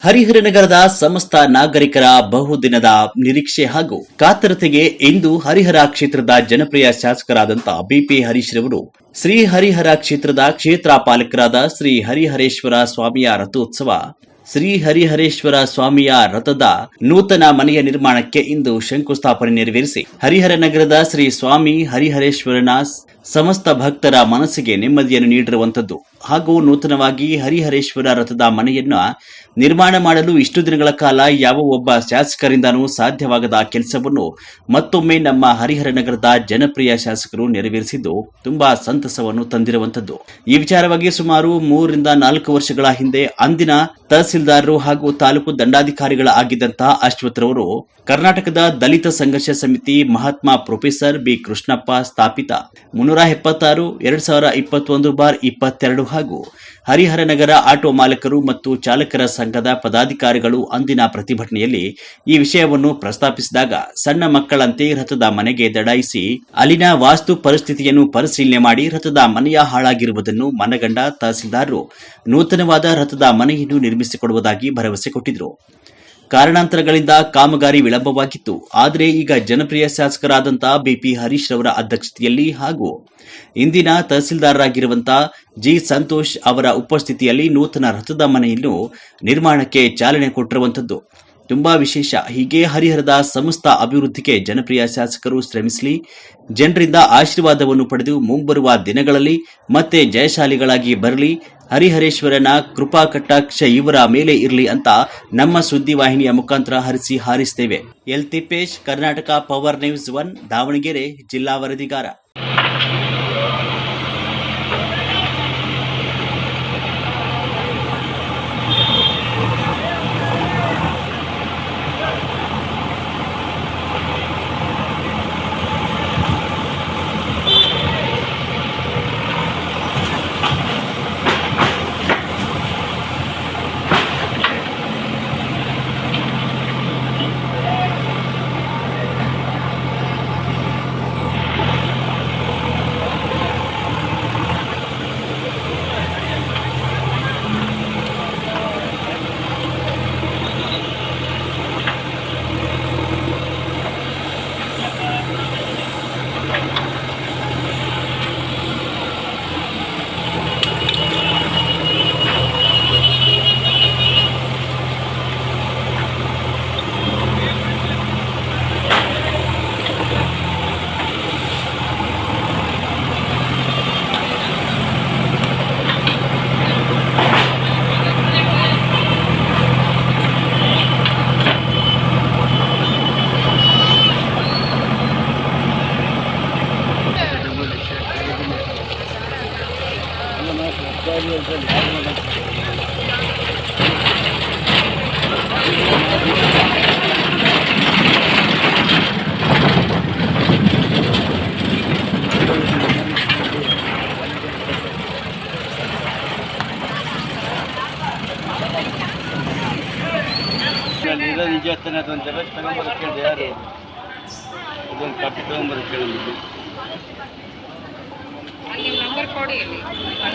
ಹರಿಹರನಗರದ ಸಮಸ್ತ ನಾಗರಿಕರ ಬಹುದಿನದ ನಿರೀಕ್ಷೆ ಹಾಗೂ ಕಾತರತೆಗೆ ಇಂದು ಹರಿಹರ ಕ್ಷೇತ್ರದ ಜನಪ್ರಿಯ ಶಾಸಕರಾದಂಥ ಬಿಪಿ ಹರೀಶ್ ರವರು ಶ್ರೀ ಹರಿಹರ ಕ್ಷೇತ್ರದ ಕ್ಷೇತ್ರ ಪಾಲಕರಾದ ಶ್ರೀ ಹರಿಹರೇಶ್ವರ ಸ್ವಾಮಿಯ ರಥೋತ್ಸವ ಶ್ರೀ ಹರಿಹರೇಶ್ವರ ಸ್ವಾಮಿಯ ರಥದ ನೂತನ ಮನೆಯ ನಿರ್ಮಾಣಕ್ಕೆ ಇಂದು ಶಂಕುಸ್ಥಾಪನೆ ನೆರವೇರಿಸಿ ಹರಿಹರ ನಗರದ ಶ್ರೀ ಸ್ವಾಮಿ ಹರಿಹರೇಶ್ವರನ ಸಮಸ್ತ ಭಕ್ತರ ಮನಸ್ಸಿಗೆ ನೆಮ್ಮದಿಯನ್ನು ನೀಡಿರುವಂತದ್ದು ಹಾಗೂ ನೂತನವಾಗಿ ಹರಿಹರೇಶ್ವರ ರಥದ ಮನೆಯನ್ನ ನಿರ್ಮಾಣ ಮಾಡಲು ಇಷ್ಟು ದಿನಗಳ ಕಾಲ ಯಾವ ಒಬ್ಬ ಶಾಸಕರಿಂದನೂ ಸಾಧ್ಯವಾಗದ ಕೆಲಸವನ್ನು ಮತ್ತೊಮ್ಮೆ ನಮ್ಮ ಹರಿಹರ ನಗರದ ಜನಪ್ರಿಯ ಶಾಸಕರು ನೆರವೇರಿಸಿದ್ದು ತುಂಬಾ ಸಂತಸವನ್ನು ತಂದಿರುವಂತದ್ದು. ಈ ವಿಚಾರವಾಗಿ ಸುಮಾರು 3 ರಿಂದ 4 ವರ್ಷಗಳ ಹಿಂದೆ ಅಂದಿನ ತಹಸೀಲ್ದಾರರು ಹಾಗೂ ತಾಲೂಕು ದಂಡಾಧಿಕಾರಿಗಳ ಆಗಿದ್ದಂತಹ ಅಶ್ವಥ್ ರವರು ಕರ್ನಾಟಕದ ದಲಿತ ಸಂಘರ್ಷ ಸಮಿತಿ ಮಹಾತ್ಮ ಪ್ರೊಫೆಸರ್ ಬಿ ಕೃಷ್ಣಪ್ಪ ಸ್ಥಾಪಿತ 376/2021/22 ಹಾಗೂ ಹರಿಹರ ನಗರ ಆಟೋ ಮಾಲಕರು ಮತ್ತು ಚಾಲಕರ ಸಂಘದ ಪದಾಧಿಕಾರಿಗಳು ಅಂದಿನ ಪ್ರತಿಭಟನೆಯಲ್ಲಿ ಈ ವಿಷಯವನ್ನು ಪ್ರಸ್ತಾಪಿಸಿದಾಗ ಸಣ್ಣ ಮಕ್ಕಳಂತೆ ರಥದ ಮನೆಗೆ ದಡಾಯಿಸಿ ಅಲ್ಲಿನ ವಾಸ್ತು ಪರಿಸ್ಥಿತಿಯನ್ನು ಪರಿಶೀಲನೆ ಮಾಡಿ ರಥದ ಮನೆಯ ಹಾಳಾಗಿರುವುದನ್ನು ಮನಗಂಡ ತಹಸೀಲ್ದಾರರು ನೂತನವಾದ ರಥದ ಮನೆಯನ್ನು ನಿರ್ಮಿಸಿಕೊಡುವುದಾಗಿ ಭರವಸೆ ಕೊಟ್ಟಿದ್ರು. ಕಾರಣಾಂತರಗಳಿಂದ ಕಾಮಗಾರಿ ವಿಳಂಬವಾಗಿತ್ತು. ಆದರೆ ಈಗ ಜನಪ್ರಿಯ ಶಾಸಕರಾದಂತಹ ಬಿಪಿ ಹರೀಶ್ ರವರ ಅಧ್ಯಕ್ಷತೆಯಲ್ಲಿ ಹಾಗೂ ಇಂದಿನ ತಹಸೀಲ್ದಾರರಾಗಿರುವಂತಹ ಜಿ ಸಂತೋಷ್ ಅವರ ಉಪಸ್ಥಿತಿಯಲ್ಲಿ ನೂತನ ರಥದ ಮನೆಯನ್ನು ನಿರ್ಮಾಣಕ್ಕೆ ಚಾಲನೆ ಕೊಟ್ಟಿರುವಂತದ್ದು ತುಂಬಾ ವಿಶೇಷ. ಹೀಗೆ ಹರಿಹರದ ಸಮಸ್ತ ಅಭಿವೃದ್ಧಿಗೆ ಜನಪ್ರಿಯ ಶಾಸಕರು ಶ್ರಮಿಸಲಿ, ಜನರಿಂದ ಆಶೀರ್ವಾದವನ್ನು ಪಡೆದು ಮುಂಬರುವ ದಿನಗಳಲ್ಲಿ ಮತ್ತೆ ಜಯಶಾಲಿಗಳಾಗಿ ಬರಲಿ, ಹರಿಹರೇಶ್ವರನ ಕೃಪಾ ಕಟಾಕ್ಷ ಇವರ ಮೇಲೆ ಇರಲಿ ಅಂತ ನಮ್ಮ ಸುದ್ದಿವಾಹಿನಿಯ ಮುಖಾಂತರ ಹಾರಿಸ್ತೇವೆ. L Tippesh, Karnataka power news 1, Davanagere ಜಿಲ್ಲಾ ವರದಿಗಾರ. ನಿಜ ಅದೊಂದು ಜಗತ್ತು ತಗೊಂಬರಕ್ಕೆ ಯಾರು ಇದೊಂದು ಕಾಪಿ ತಗೊಂಬರಕ್ಕೆ